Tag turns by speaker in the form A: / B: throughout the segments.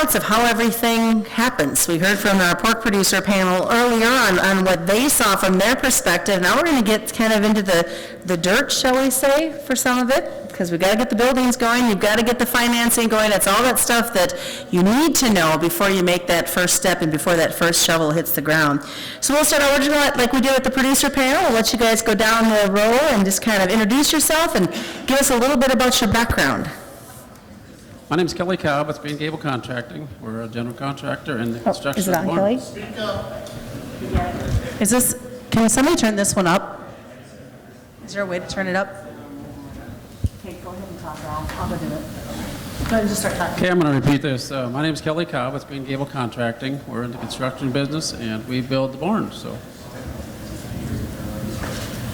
A: highlights of how everything happens. We heard from our pork producer panel earlier on what they saw from their perspective. Now we're going to get kind of into the dirt, shall we say, for some of it, because we've got to get the buildings going, you've got to get the financing going. It's all that stuff that you need to know before you make that first step and before that first shovel hits the ground. So we'll start out, we're just going to, like we did with the producer panel, we'll let you guys go down the row and just kind of introduce yourself and give us a little bit about your background.
B: My name is Kelly Cobb with Bean Gable Contracting. We're a general contractor in the construction.
A: Is it on, Kelly?
C: Speak up.
A: Is this, can somebody turn this one up? Is there a way to turn it up? Okay, go ahead and talk, I'll go do it. Go ahead and just start talking.
B: Okay, I'm going to repeat this. My name is Kelly Cobb with Bean Gable Contracting. We're in the construction business and we build the barns. So.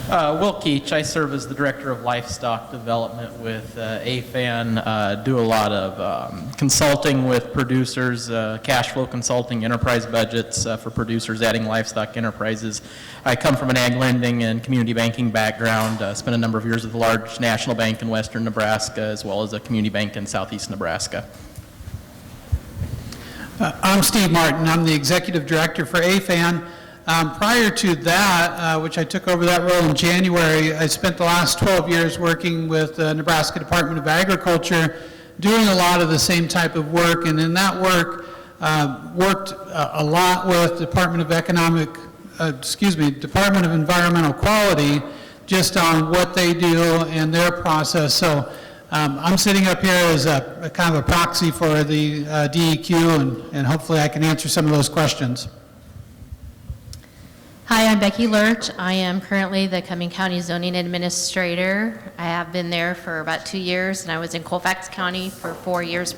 C: Will Keach, I serve as the Director of Livestock Development with AFAN, do a lot of consulting with producers, cash flow consulting, enterprise budgets for producers adding livestock enterprises. I come from an ag lending and community banking background, spent a number of years with a large national bank in western Nebraska as well as a community bank in southeast Nebraska.
D: I'm Steve Martin. I'm the Executive Director for AFAN. Prior to that, which I took over that role in January, I spent the last 12 years working with the Nebraska Department of Agriculture, doing a lot of the same type of work, and in that work, worked a lot with Department of Environmental Quality, just on what they do and their process. So I'm sitting up here as a kind of a proxy for the DEQ, and hopefully I can answer some of those questions.
E: Hi, I'm Becky Lurch. I am currently the Cumming County Zoning Administrator. I have been there for about 2 years, and I was in Colfax County for 4 years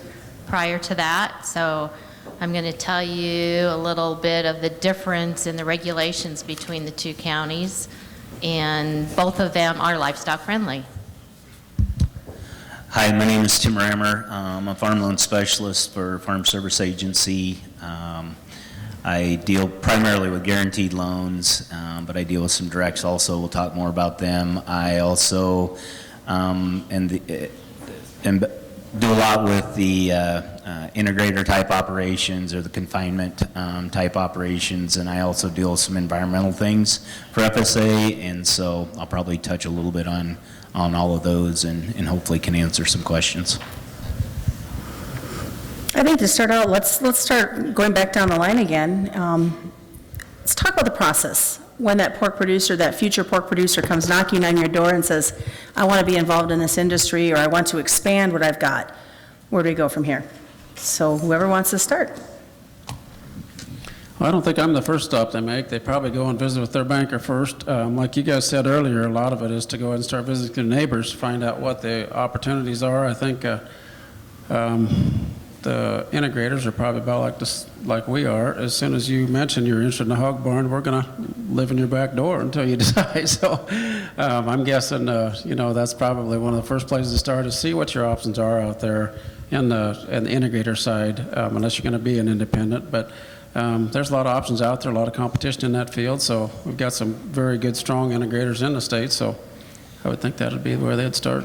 E: prior to that. So I'm going to tell you a little bit of the difference in the regulations between the two counties, and both of them are livestock friendly.
F: Hi, my name is Tim Rammer. I'm a farm loan specialist for Farm Service Agency. I deal primarily with guaranteed loans, but I deal with some directs also. We'll talk more about them. I also do a lot with the integrator type operations or the confinement type operations, and I also deal with some environmental things for FSA, and so I'll probably touch a little bit on all of those and hopefully can answer some questions.
A: I think to start out, let's start going back down the line again. Let's talk about the process. When that pork producer, that future pork producer comes knocking on your door and says, I want to be involved in this industry, or I want to expand what I've got, where do we go from here? So whoever wants to start.
B: Well, I don't think I'm the first stop they make. They probably go and visit with their banker first. Like you guys said earlier, a lot of it is to go and start visiting their neighbors, find out what the opportunities are. I think the integrators are probably about like we are. As soon as you mention you're interested in a hog barn, we're going to live in your back door until you decide. So I'm guessing, that's probably one of the first places to start is see what your options are out there in the integrator side, unless you're going to be an independent. But there's a lot of options out there, a lot of competition in that field. So we've got some very good, strong integrators in the state. So I would think that would be where they'd start.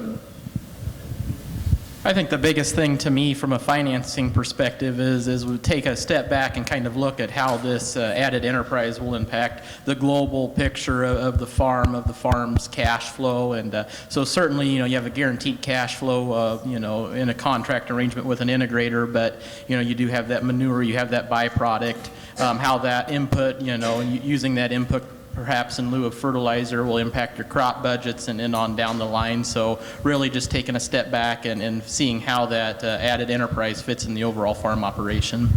C: I think the biggest thing to me from a financing perspective is we take a step back and kind of look at how this added enterprise will impact the global picture of the farm's cash flow. And so certainly, you have a guaranteed cash flow, in a contract arrangement with an integrator, but, you do have that manure, you have that byproduct, how that input, using that input perhaps in lieu of fertilizer will impact your crop budgets and on down the line. So really just taking a step back and seeing how that added enterprise fits in the overall farm operation.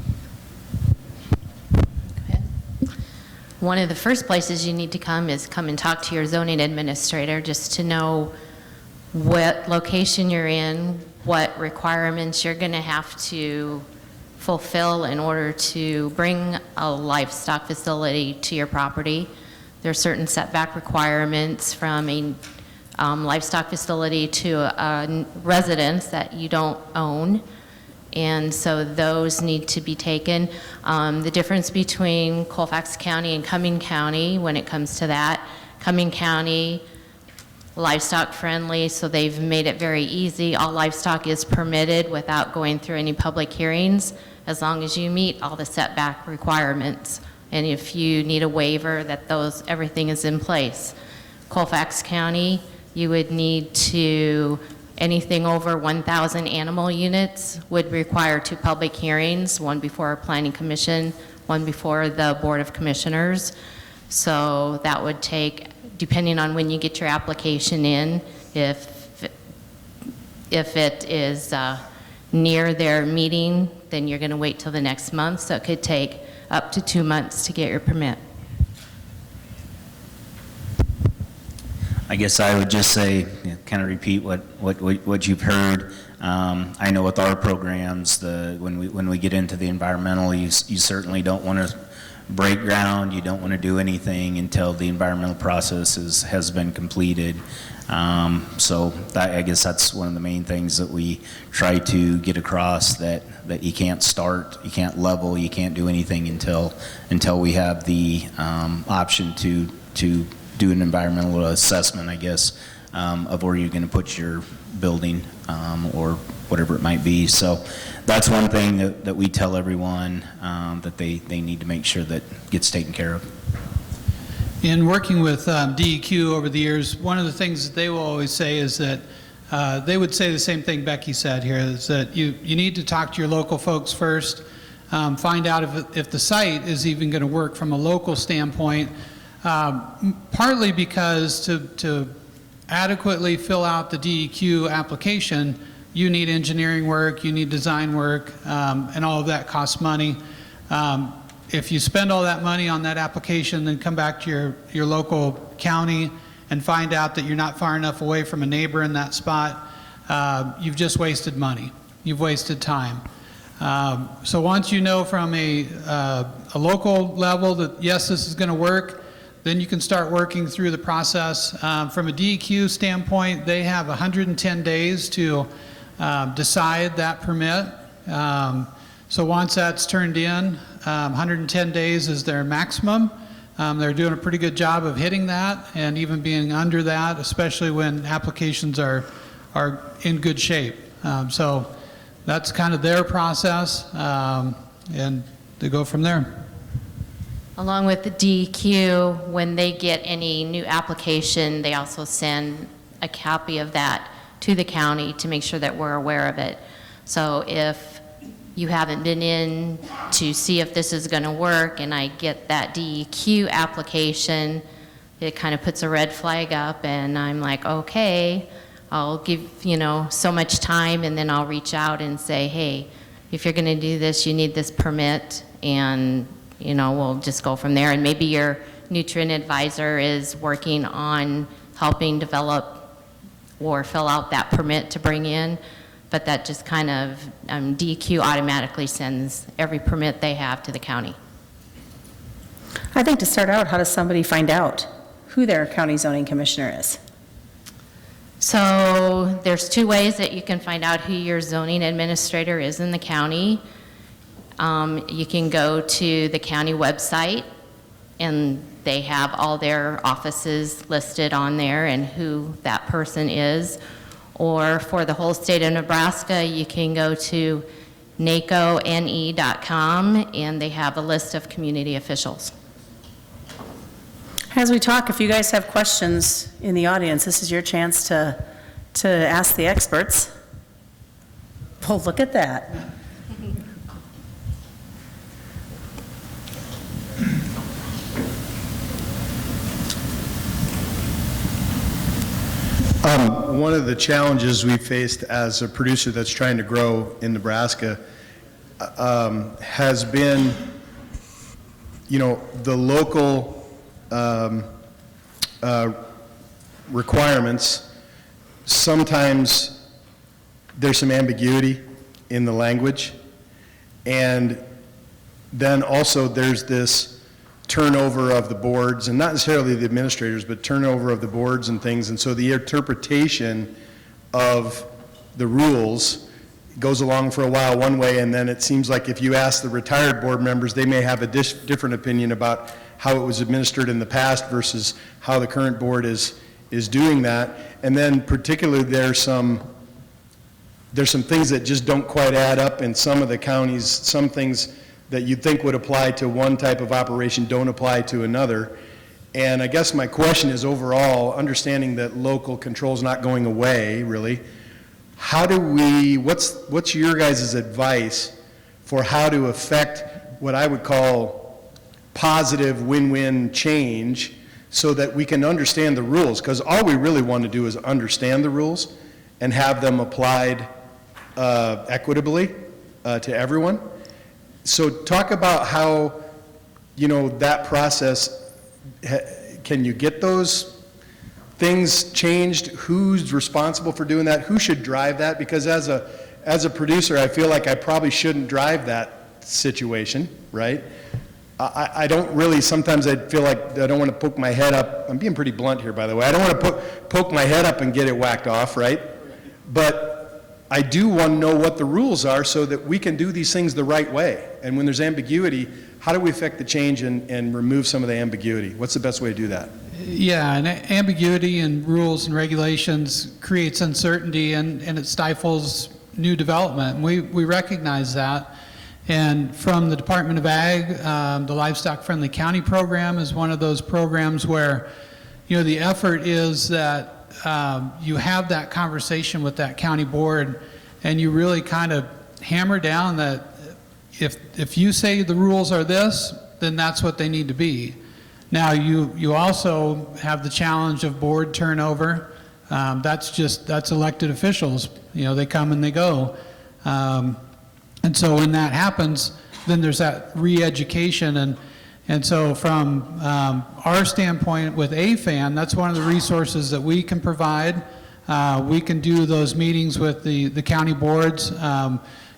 E: One of the first places you need to come and talk to your zoning administrator just to know what location you're in, what requirements you're going to have to fulfill in order to bring a livestock facility to your property. There are certain setback requirements from a livestock facility to a residence that you don't own, and so those need to be taken. The difference between Colfax County and Cumming County when it comes to that, Cumming County, livestock friendly, so they've made it very easy. All livestock is permitted without going through any public hearings. as long as you meet all the setback requirements. And if you need a waiver, that everything is in place. Colfax County, you would need to, anything over 1,000 animal units would require 2 public hearings, one before our Planning Commission, one before the Board of Commissioners. So that would take, depending on when you get your application in, if it is near their meeting, then you're going to wait till the next month. So it could take up to 2 months to get your permit.
F: I guess I would just say, kind of repeat what you've heard. I know with our programs, when we get into the environmental, you certainly don't want to break ground. You don't want to do anything until the environmental process has been completed. So I guess that's one of the main things that we try to get across, that you can't start, you can't level, you can't do anything until we have the option to do an environmental assessment, I guess, of where you're going to put your building or whatever it might be. So that's one thing that we tell everyone, that they need to make sure that gets taken care of.
D: In working with DEQ over the years, one of the things that they will always say is that they would say the same thing Becky said here, is that you need to talk to your local folks first, find out if the site is even going to work from a local standpoint, partly because to adequately fill out the DEQ application, you need engineering work, you need design work, and all of that costs money. If you spend all that money on that application, then come back to your local county and find out that you're not far enough away from a neighbor in that spot, you've just wasted money. You've wasted time. So once you know from a local level that, yes, this is going to work, then you can start working through the process. From a DEQ standpoint, they have 110 days to decide that permit. So once that's turned in, 110 days is their maximum. They're doing a pretty good job of hitting that and even being under that, especially when applications are in good shape. So that's kind of their process, and they go from there.
E: Along with the DEQ, when they get any new application, they also send a copy of that to the county to make sure that we're aware of it. So if you haven't been in to see if this is going to work and I get that DEQ application, it kind of puts a red flag up and I'm like, okay, I'll give, so much time, and then I'll reach out and say, hey, if you're going to do this, you need this permit, and we'll just go from there. And maybe your nutrient advisor is working on helping develop or fill out that permit to bring in, but that just kind of, DEQ automatically sends every permit they have to the county.
A: I think to start out, how does somebody find out who their county zoning commissioner is?
E: So there's 2 ways that you can find out who your zoning administrator is in the county. You can go to the county website, and they have all their offices listed on there and who that person is. Or for the whole state of Nebraska, you can go to NACONE.com, and they have a list of community officials.
A: As we talk, if you guys have questions in the audience, this is your chance to ask the experts. Oh, look at that.
G: One of the challenges we faced as a producer that's trying to grow in Nebraska has been, the local requirements. Sometimes there's some ambiguity in the language, and then also there's this turnover of the boards, and not necessarily the administrators, but turnover of the boards and things. And so the interpretation of the rules goes along for a while one way, and then it seems like if you ask the retired board members, they may have a different opinion about how it was administered in the past versus how the current board is doing that. And then particularly there's some there's some things that just don't quite add up in some of the counties. Some things that you'd think would apply to one type of operation don't apply to another. And I guess my question is, overall, understanding that local control is not going away, really, how do we, what's your guys' advice for how to affect what I would call positive win-win change so that we can understand the rules? Because all we really want to do is understand the rules and have them applied equitably to everyone. So talk about how, you know, that process, can you get those things changed? Who's responsible for doing that? Who should drive that? Because as a producer, I feel like I probably shouldn't drive that situation, right? I don't really, sometimes I feel like I don't want to poke my head up. I'm being pretty blunt here, by the way. I don't want to poke my head up and get it whacked off, right? But I do want to know what the rules are so that we can do these things the right way. And when there's ambiguity, how do we affect the change and remove some of the ambiguity? What's the best way to do that?
D: Yeah, and ambiguity in rules and regulations creates uncertainty and it stifles new development. We recognize that. And from the Department of Ag, the Livestock Friendly County program is one of those programs where, you know, the effort is that you have that conversation with that county board and you really kind of hammer down that if you say the rules are this, then that's what they need to be. Now, you also have the challenge of board turnover. That's elected officials. You know, they come and they go. And so when that happens, then there's that re-education. And so from our standpoint with AFAN, that's one of the resources that we can provide. We can do those meetings with the county boards.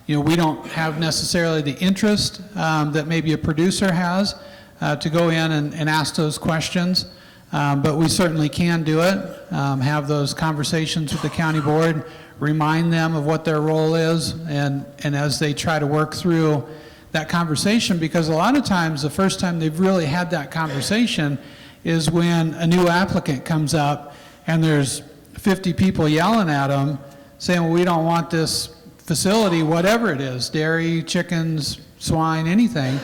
D: You know, we don't have necessarily the interest that maybe a producer has to go in and ask those questions, but we certainly can do it, have those conversations with the county board, remind them of what their role is, and as they try to work through that conversation, because a lot of times the first time they've really had that conversation is when a new applicant comes up and there's 50 people yelling at them saying, well, we don't want this facility, whatever it is, dairy, chickens, swine, anything,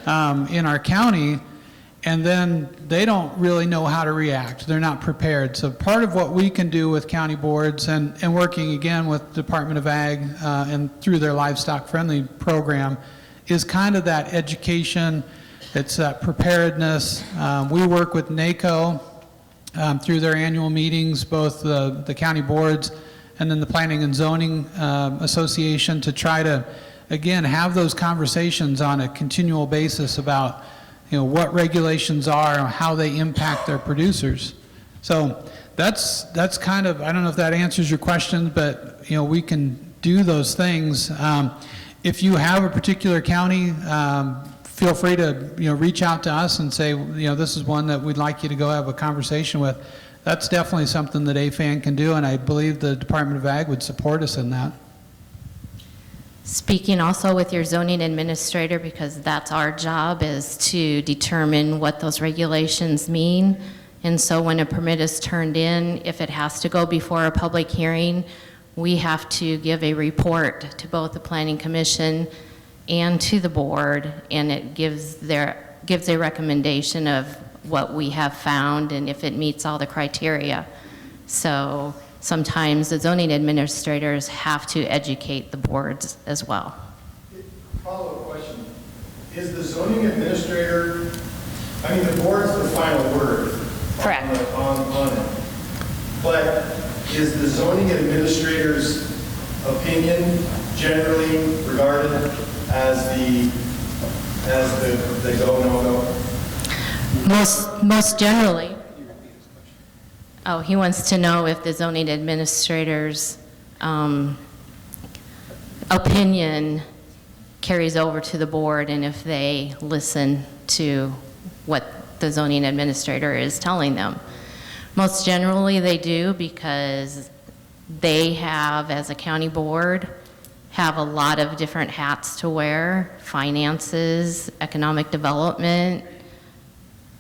D: in our county, and then they don't really know how to react. They're not prepared. So part of what we can do with county boards and working again with Department of Ag and through their livestock friendly program is kind of that education. It's that preparedness. We work with NACO through their annual meetings, both the county boards and then the Planning and Zoning Association, to try to, again, have those conversations on a continual basis about, you know, what regulations are and how they impact their producers. So that's kind of, I don't know if that answers your question, but, you know, we can do those things. If you have a particular county, feel free to, you know, reach out to us and say, you know, this is one that we'd like you to go have a conversation with. That's definitely something that AFAN can do, and I believe the Department of Ag would support us in that.
E: Speaking also with your zoning administrator, because that's our job, is to determine what those regulations mean. And so when a permit is turned in, if it has to go before a public hearing, we have to give a report to both the Planning Commission and to the board, and it gives a recommendation of what we have found and if it meets all the criteria. So sometimes the zoning administrators have to educate the boards as well.
G: Follow-up question. Is the zoning administrator, I mean, the board's the final word.
E: Correct.
G: On it. But is the zoning administrator's opinion generally regarded as the go, no-go?
E: Most generally. Oh, he wants to know if the zoning administrator's opinion carries over to the board and if they listen to what the zoning administrator is telling them. Most generally they do, because they have, as a county board, have a lot of different hats to wear: finances, economic development,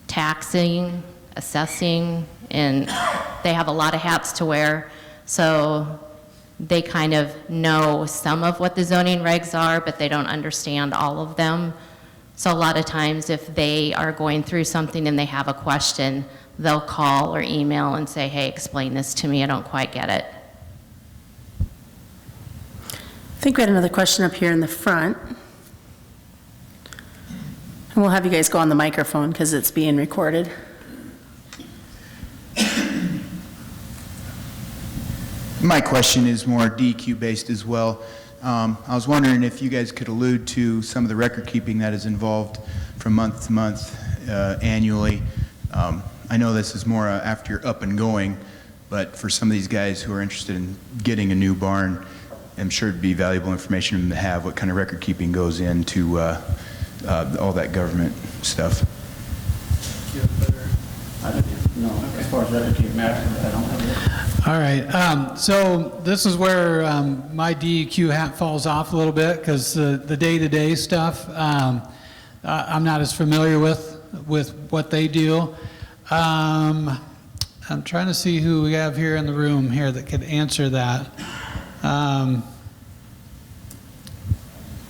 E: taxing, assessing, and they have a lot of hats to wear. So they kind of know some of what the zoning regs are, but they don't understand all of them. So a lot of times if they are going through something and they have a question, they'll call or email and say, hey, explain this to me, I don't quite get it.
A: I think we had another question up here in the front. And we'll have you guys go on the microphone because it's being recorded.
H: My question is more DEQ based as well. I was wondering if you guys could allude to some of the record keeping that is involved from month to month, annually. I know this is more after you're up and going, but for some of these guys who are interested in getting a new barn, I'm sure it'd be valuable information for them to have what kind of record keeping goes into all that government stuff.
B: No, as far as record keeping matters, I don't have it.
D: All right, so this is where my DEQ hat falls off a little bit, because the day-to-day stuff, I'm not as familiar with what they do. I'm trying to see who we have here in the room here that could answer that.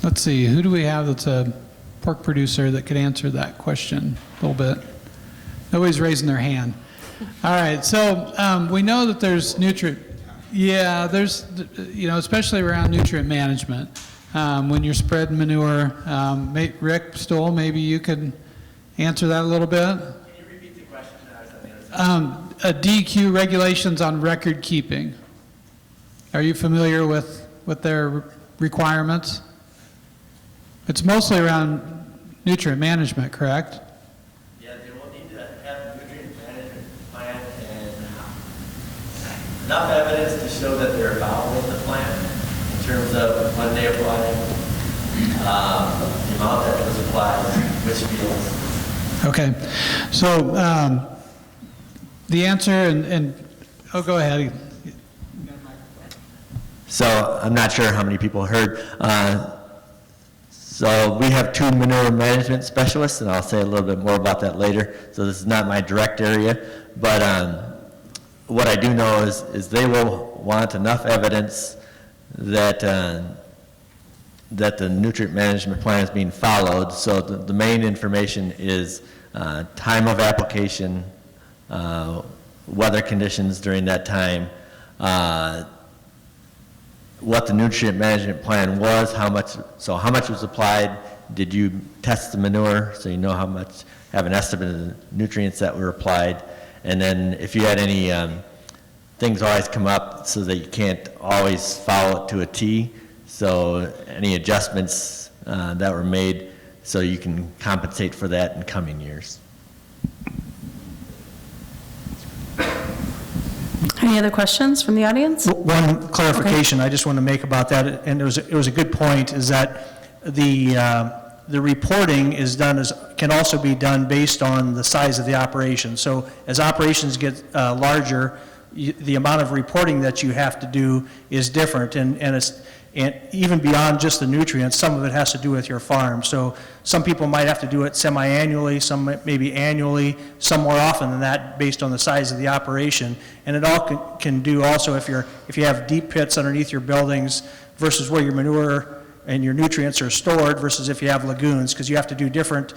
D: Let's see, who do we have that's a pork producer that could answer that question a little bit? Nobody's raising their hand. All right, so we know that there's there's, especially around nutrient management. When you're spreading manure, Rick Stoll, maybe you could answer that a little bit?
I: Can you repeat the question?
D: DEQ regulations on record keeping. Are you familiar with their requirements? It's mostly around nutrient management, correct?
I: Yeah, they will need to have a nutrient management plan and enough evidence to show that they're following the plan in terms of when they apply, the amount that was applied, which fields.
D: Okay, so the answer, and oh, go ahead.
J: So I'm not sure how many people heard. So we have 2 manure management specialists, and I'll say a little bit more about that later. So this is not my direct area, but what I do know is they will want enough evidence that that the nutrient management plan is being followed. So the main information is time of application, weather conditions during that time, what the nutrient management plan was, how much was applied, did you test the manure so you know how much, have an estimate of the nutrients that were applied, and then if you had any things always come up so that you can't always follow it to a T, so any adjustments that were made so you can compensate for that in coming years.
A: Any other questions from the audience?
K: One clarification I just want to make about that, and it was a good point, is that the reporting is done can also be done based on the size of the operation. So as operations get larger, the amount of reporting that you have to do is different, and even beyond just the nutrients, some of it has to do with your farm. So some people might have to do it semi-annually, some maybe annually, some more often than that based on the size of the operation. And it all can do also if you have deep pits underneath your buildings versus where your manure and your nutrients are stored versus if you have lagoons, because you have to do different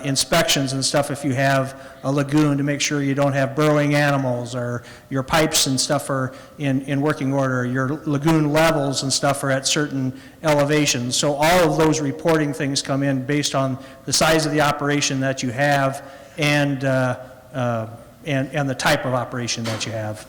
K: inspections and stuff if you have a lagoon to make sure you don't have burrowing animals, or your pipes and stuff are in working order, your lagoon levels and stuff are at certain elevations. So all of those reporting things come in based on the size of the operation that you have and the type of operation that you have.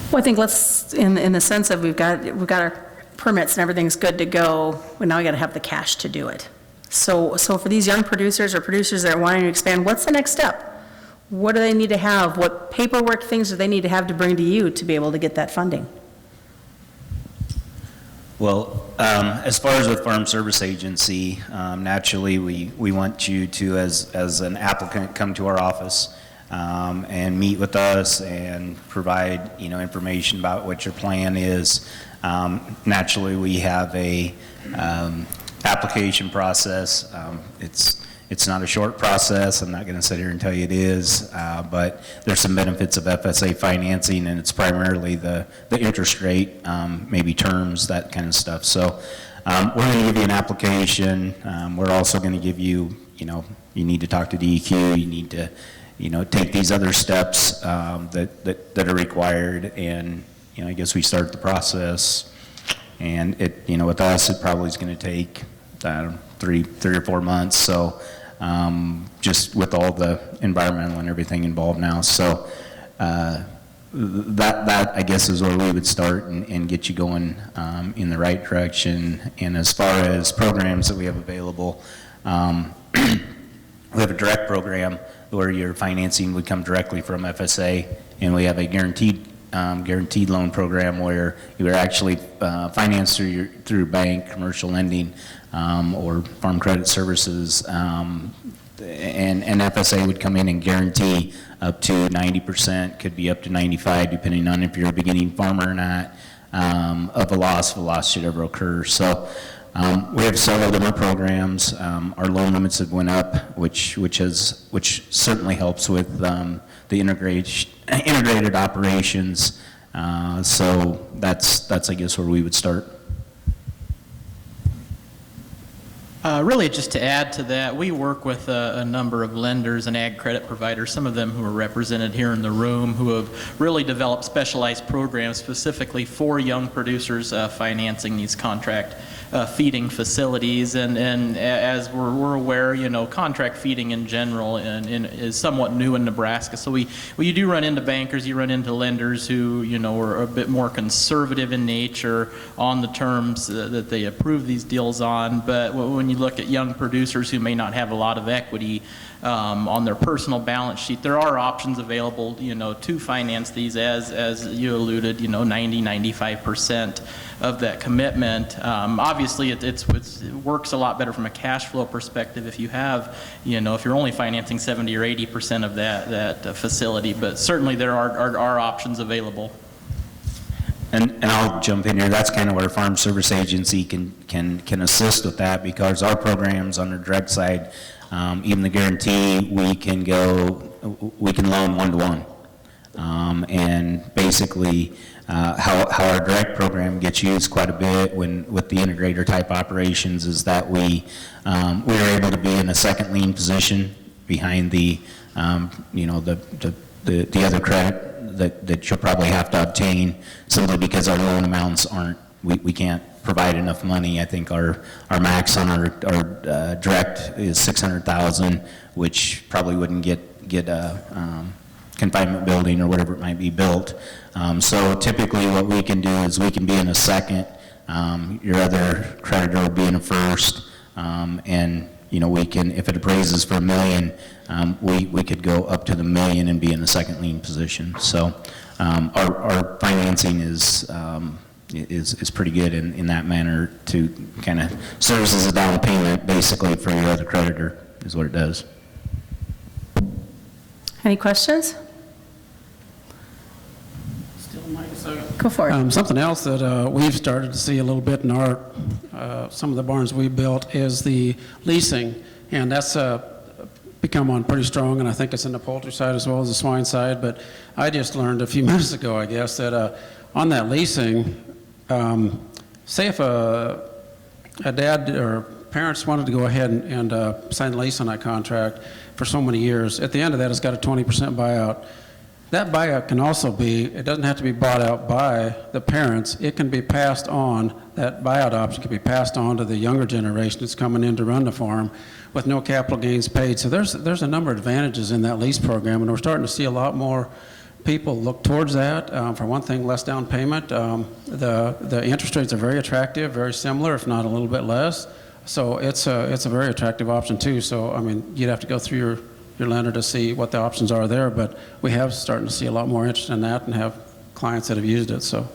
A: Well, I think let's, in the sense of we've got our permits and everything's good to go, well, now we got to have the cash to do it. So for these young producers or producers that are wanting to expand, what's the next step? What do they need to have? What paperwork things do they need to have to bring to you to be able to get that funding?
F: Well, as far as with Farm Service Agency, naturally we want you to, as an applicant, come to our office and meet with us and provide information about what your plan is. Naturally, we have a application process. It's not a short process. I'm not going to sit here and tell you it is, but there's some benefits of FSA financing, and it's primarily the interest rate, maybe terms, that kind of stuff. So we're going to give you an application. We're also going to give you, you need to talk to DEQ. You need to, take these other steps that are required, and I guess we start the process. And with us, it probably is going to take, I don't know, 3 or 4 months. So just with all the environmental and everything involved now. So that I guess is where we would start and get you going in the right direction. And as far as programs that we have available, we have a direct program where your financing would come directly from FSA, and we have a guaranteed loan program where you are actually financed through bank, commercial lending, or farm credit services, and FSA would come in and guarantee up to 90%, could be up to 95%, depending on if you're a beginning farmer or not, of a loss if a loss should ever occur. So we have several different programs. Our loan limits have went up, which certainly helps with the integrated operations. So that's I guess where we would start.
C: Really, just to add to that, we work with a number of lenders and ag credit providers, some of them who are represented here in the room, who have really developed specialized programs specifically for young producers financing these contract feeding facilities. And as we're aware, contract feeding in general is somewhat new in Nebraska. So you do run into bankers, you run into lenders who, are a bit more conservative in nature on the terms that they approve these deals on. But when you look at young producers who may not have a lot of equity on their personal balance sheet, there are options available, to finance these as you alluded, 90-95% of that commitment. Obviously, it works a lot better from a cash flow perspective if you have, if you're only financing 70 or 80% of that facility. But certainly there are options available.
F: And I'll jump in here. That's kind of where Farm Service Agency can assist with that, because our programs on the direct side, even the guarantee, we can loan 1-to-1. And basically, how our direct program gets used quite a bit with the integrator type operations is that we are able to be in a second lien position behind the other credit that you'll probably have to obtain, simply because our loan amounts we can't provide enough money. I think our max on our direct is $600,000, which probably wouldn't get a confinement building or whatever it might be built. So typically what we can do is we can be in a second, your other creditor will be in a first, and we can, if it appraises for $1 million, we could go up to the $1 million and be in a second lien position. So our financing is pretty good in that manner, to kind of serves as a down payment basically for your other creditor, is what it does.
A: Any questions? Go for it.
B: Something else that we've started to see a little bit in our some of the barns we built is the leasing, and that's become on pretty strong, and I think it's in the poultry side as well as the swine side. But I just learned a few minutes ago, I guess, that on that leasing, say if a dad or parents wanted to go ahead and sign a lease on that contract for so many years, at the end of that, it's got a 20% buyout. That buyout can also be, it doesn't have to be bought out by the parents. It can be passed on, that buyout option can be passed on to the younger generation that's coming in to run the farm with no capital gains paid. So there's a number of advantages in that lease program, and we're starting to see a lot more people look towards that. For one thing, less down payment. The interest rates are very attractive, very similar, if not a little bit less. So it's a very attractive option too. So, I mean, you'd have to go through your lender to see what the options are there, but we have starting to see a lot more interest in that and have clients that have used it. So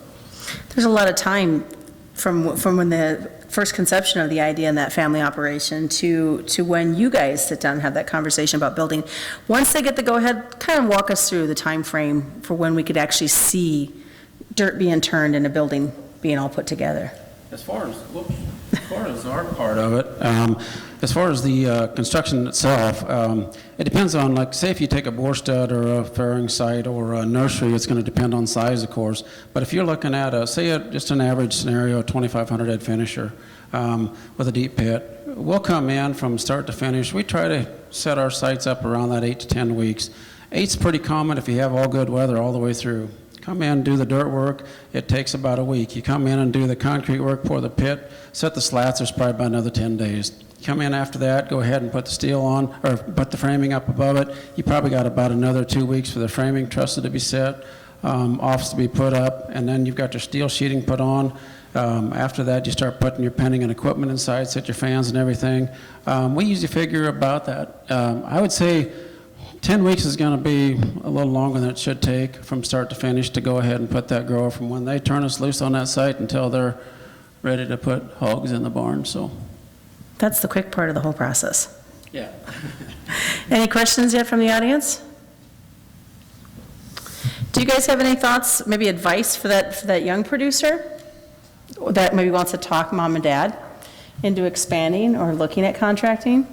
A: There's a lot of time from when the first conception of the idea in that family operation to when you guys sit down and have that conversation about building. Once they get the go-ahead, kind of walk us through the time frame for when we could actually see dirt being turned and a building being all put together.
B: as far as, As far as our part of it, as far as the construction itself, it depends on, like, say if you take a bore stud or a fairing site or a nursery, it's going to depend on size, of course. But if you're looking at, just an average scenario, a 2,500 head finisher with a deep pit, we'll come in from start to finish. We try to set our sites up around that 8 to 10 weeks. 8's pretty common if you have all good weather all the way through. Come in, do the dirt work, it takes about a week. You come in and do the concrete work, pour the pit, set the slats, there's probably about another 10 days. Come in after that, go ahead and put the steel on, or put the framing up above it. You probably got about another 2 weeks for the framing trusses to be set, offs to be put up, and then you've got your steel sheeting put on. After that, you start putting your penning and equipment inside, set your fans and everything. We usually figure about that. I would say 10 weeks is going to be a little longer than it should take from start to finish to go ahead and put that grower from when they turn us loose on that site until they're ready to put hogs in the barn. So
A: That's the quick part of the whole process.
B: yeah.
A: Any questions yet from the audience? Do you guys have any thoughts, maybe advice for that young producer that maybe wants to talk mom and dad into expanding or looking at contracting?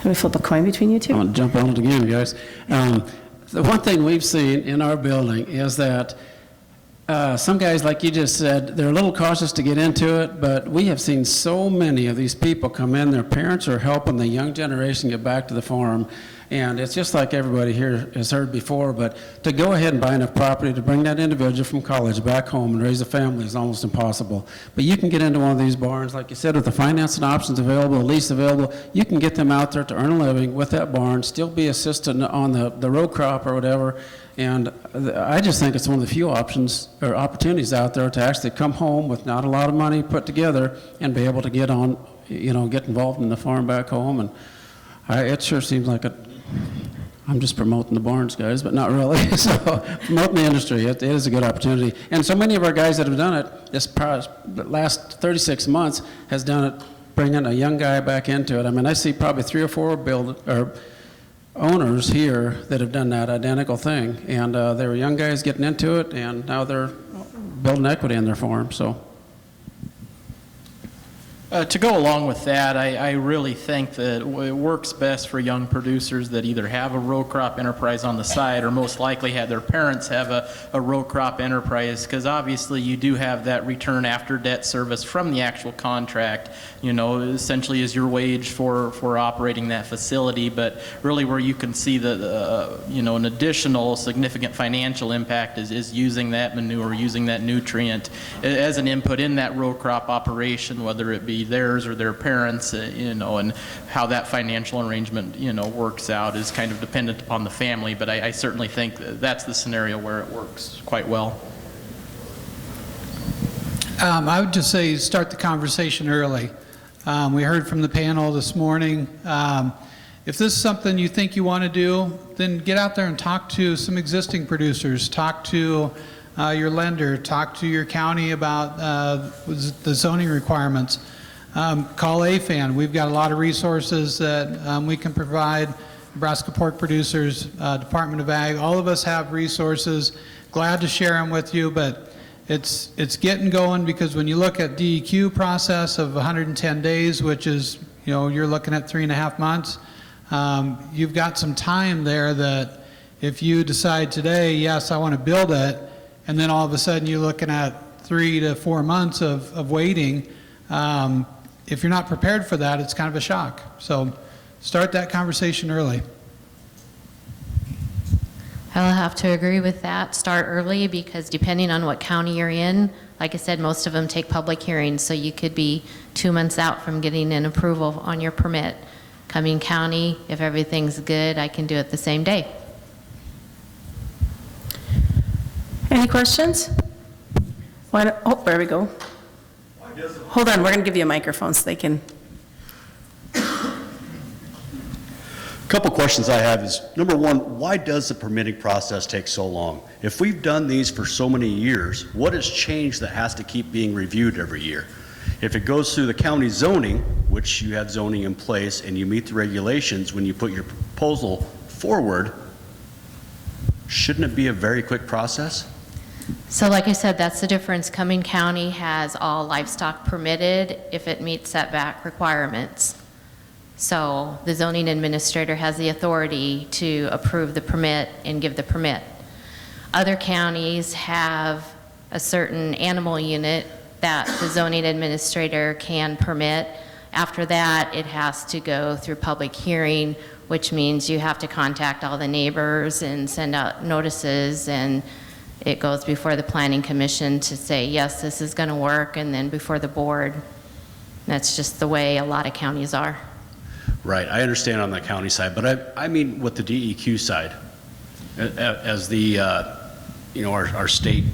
A: Can we flip a coin between you two?
B: I'm going to jump on it again, guys. The one thing we've seen in our building is that some guys, like you just said, they're a little cautious to get into it, but we have seen so many of these people come in, their parents are helping the young generation get back to the farm, and it's just like everybody here has heard before, but to go ahead and buy enough property to bring that individual from college back home and raise a family is almost impossible. But you can get into one of these barns, like you said, with the financing options available, the lease available, you can get them out there to earn a living with that barn, still be assistant on the row crop or whatever. And I just think it's one of the few options or opportunities out there to actually come home with not a lot of money put together and be able to get on, get involved in the farm back home. And it sure seems like I'm just promoting the barns, guys, but not really. So promoting the industry, it is a good opportunity. And so many of our guys that have done it the last 36 months has done it, bringing a young guy back into it. I mean, I see probably 3 or 4 owners here that have done that identical thing, and they were young guys getting into it, and now they're building equity in their farm. So
C: to go along with that, I really think that it works best for young producers that either have a row crop enterprise on the side or most likely have their parents have a row crop enterprise, because obviously you do have that return after debt service from the actual contract, essentially is your wage for operating that facility, but really where you can see an additional significant financial impact is using that manure, using that nutrient as an input in that row crop operation, whether it be theirs or their parents, and how that financial arrangement, works out is kind of dependent upon the family, but I certainly think that's the scenario where it works quite well.
D: I would just say start the conversation early. We heard from the panel this morning. If this is something you think you want to do, then get out there and talk to some existing producers, talk to your lender, talk to your county about the zoning requirements. Call AFAN. We've got a lot of resources that we can provide. Nebraska Pork Producers, Department of Ag, all of us have resources. Glad to share them with you, but it's getting going, because when you look at DEQ process of 110 days, which is, you're looking at 3.5 months, you've got some time there that if you decide today, yes, I want to build it, and then all of a sudden you're looking at 3 to 4 months of waiting, if you're not prepared for that, it's kind of a shock. So start that conversation early.
E: I'll have to agree with that. Start early, because depending on what county you're in, like I said, most of them take public hearings, so you could be 2 months out from getting an approval on your permit. Cumming County, if everything's good, I can do it the same day.
A: Any questions? There we go. Hold on, we're going to give you a microphone so they can.
L: Couple questions I have is, number one, why does the permitting process take so long? If we've done these for so many years, what has changed that has to keep being reviewed every year? If it goes through the county zoning, which you have zoning in place and you meet the regulations when you put your proposal forward, shouldn't it be a very quick process?
E: So like I said, that's the difference. Cumming County has all livestock permitted if it meets setback requirements. So the zoning administrator has the authority to approve the permit and give the permit. Other counties have a certain animal unit that the zoning administrator can permit. After that, it has to go through public hearing, which means you have to contact all the neighbors and send out notices, and it goes before the planning commission to say, yes, this is going to work, and then before the board. That's just the way a lot of counties are.
L: Right, I understand on the county side, but I mean with the DEQ side, as the, our state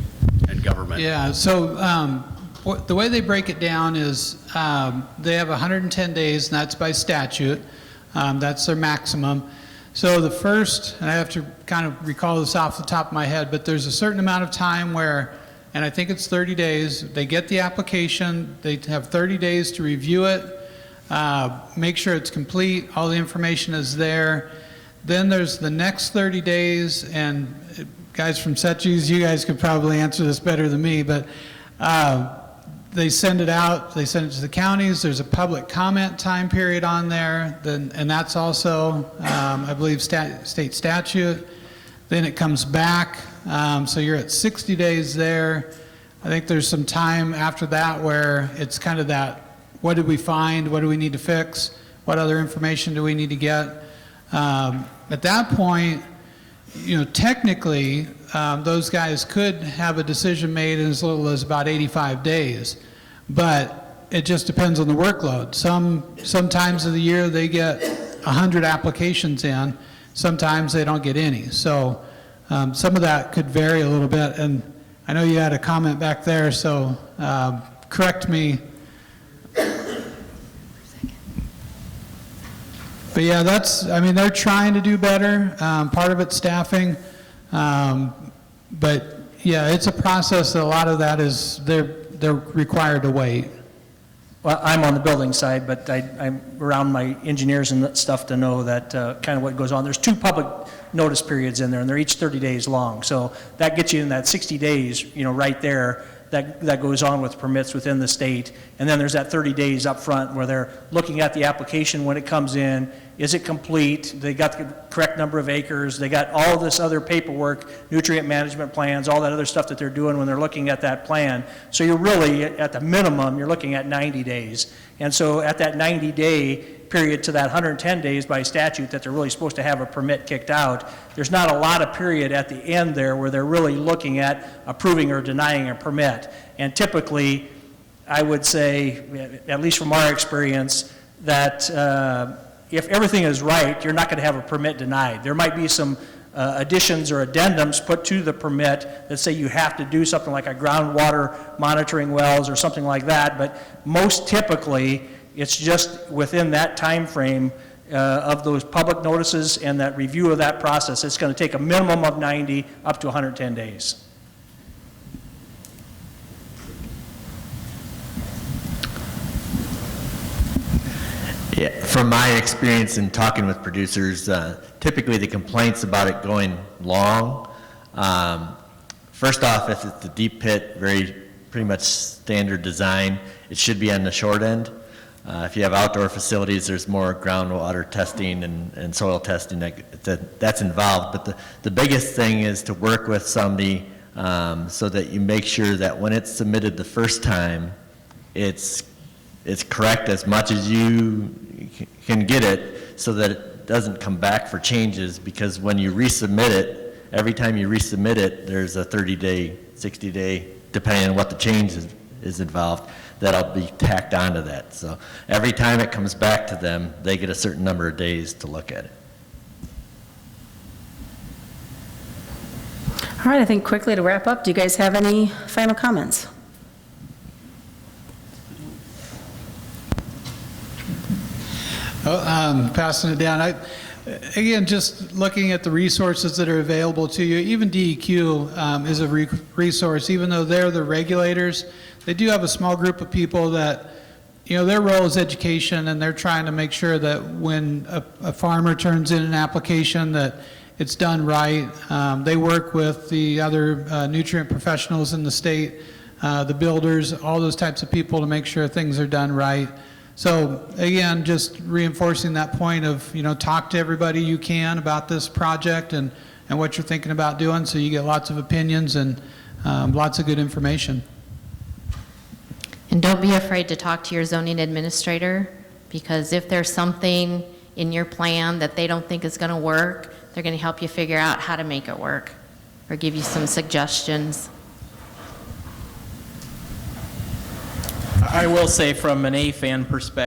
L: and government.
D: Yeah, so the way they break it down is they have 110 days, and that's by statute. That's their maximum. So the first, and I have to kind of recall this off the top of my head, but there's a certain amount of time where, and I think it's 30 days, they get the application, they have 30 days to review it, make sure it's complete, all the information is there. Then there's the next 30 days, and guys from Setges, you guys could probably answer this better than me, but they send it out, they send it to the counties, there's a public comment time period on there, and that's also, I believe, state statute. Then it comes back, so you're at 60 days there. I think there's some time after that where it's kind of that, what did we find, what do we need to fix, what other information do we need to get? At that point, technically, those guys could have a decision made in as little as about 85 days, but it just depends on the workload. Some times of the year they get 100 applications in, sometimes they don't get any. So some of that could vary a little bit, and I know you had a comment back there, so correct me. But yeah, they're trying to do better. Part of it's staffing. But yeah, it's a process that a lot of that is, they're required to wait.
K: Well, I'm on the building side, but I'm around my engineers and stuff to know that kind of what goes on. There's 2 public notice periods in there, and they're each 30 days long. So that gets you in that 60 days, right there, that goes on with permits within the state. And then there's that 30 days up front where they're looking at the application when it comes in. Is it complete? They got the correct number of acres. They got all this other paperwork, nutrient management plans, all that other stuff that they're doing when they're looking at that plan. So you're really, at the minimum, you're looking at 90 days. And so at that 90-day period to that 110 days by statute that they're really supposed to have a permit kicked out, there's not a lot of period at the end there where they're really looking at approving or denying a permit. And typically, I would say, at least from our experience, that if everything is right, you're not going to have a permit denied. There might be some additions or addendums put to the permit that say you have to do something like a groundwater monitoring wells or something like that, but most typically, it's just within that time frame of those public notices and that review of that process. It's going to take a minimum of 90 up to 110 days.
J: Yeah, from my experience in talking with producers, typically the complaints about it going long, first off, if it's a deep pit, pretty much standard design, it should be on the short end. If you have outdoor facilities, there's more groundwater testing and soil testing that's involved. But the biggest thing is to work with somebody so that you make sure that when it's submitted the first time, it's correct as much as you can get it, so that it doesn't come back for changes, because when you resubmit it, every time you resubmit it, there's a 30-day, 60-day, depending on what the change is involved, that'll be tacked onto that. So every time it comes back to them, they get a certain number of days to look at it.
A: All right, I think quickly to wrap up, do you guys have any final comments?
D: Passing it down. Again, just looking at the resources that are available to you, even DEQ is a resource. Even though they're the regulators, they do have a small group of people that, their role is education, and they're trying to make sure that when a farmer turns in an application that it's done right. They work with the other nutrient professionals in the state, the builders, all those types of people to make sure things are done right. So again, just reinforcing that point of, talk to everybody you can about this project and what you're thinking about doing, so you get lots of opinions and lots of good information.
E: And don't be afraid to talk to your zoning administrator, because if there's something in your plan that they don't think is going to work, they're going to help you figure out how to make it work or give you some suggestions.
C: I will say from an AFAN perspective,